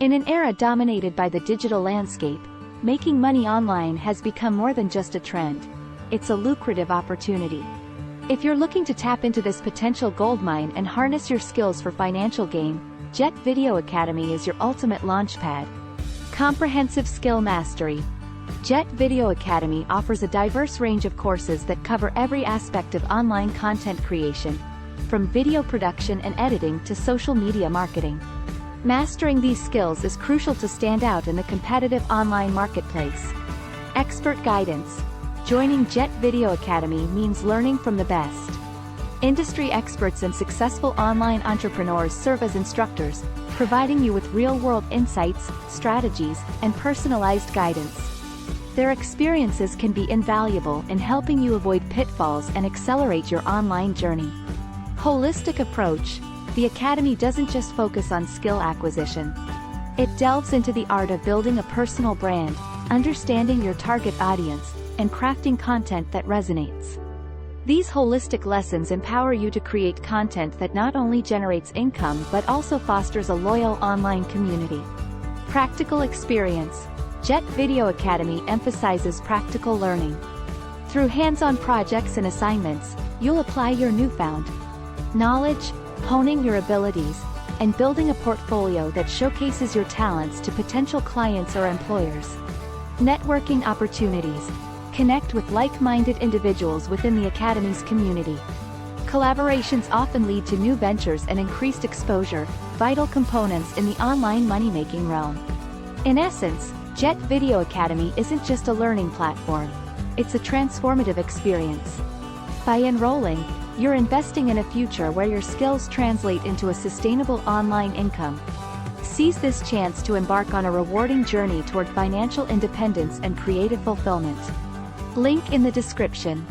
In an era dominated by the digital landscape, making money online has become more than just a trend. It's a lucrative opportunity. If you're looking to tap into this potential goldmine and harness your skills for financial gain, Jet Video Academy is your ultimate launchpad. Comprehensive skill mastery. Jet Video Academy offers a diverse range of courses that cover every aspect of online content creation, from video production and editing to social media marketing. Mastering these skills is crucial to stand out in the competitive online marketplace. Expert guidance. Joining Jet Video Academy means learning from the best. Industry experts and successful online entrepreneurs serve as instructors, providing you with real-world insights, strategies, and personalized guidance. Their experiences can be invaluable in helping you avoid pitfalls and accelerate your online journey. Holistic approach. The Academy doesn't just focus on skill acquisition. It delves into the art of building a personal brand, understanding your target audience, and crafting content that resonates. These holistic lessons empower you to create content that not only generates income but also fosters a loyal online community. Practical experience. Jet Video Academy emphasizes practical learning. Through hands-on projects and assignments, you'll apply your newfound knowledge, honing your abilities, and building a portfolio that showcases your talents to potential clients or employers. Networking opportunities. Connect with like-minded individuals within the Academy's community. Collaborations often lead to new ventures and increased exposure, vital components in the online money-making realm. In essence, Jet Video Academy isn't just a learning platform. It's a transformative experience. By enrolling, you're investing in a future where your skills translate into a sustainable online income. Seize this chance to embark on a rewarding journey toward financial independence and creative fulfillment. Link in the description.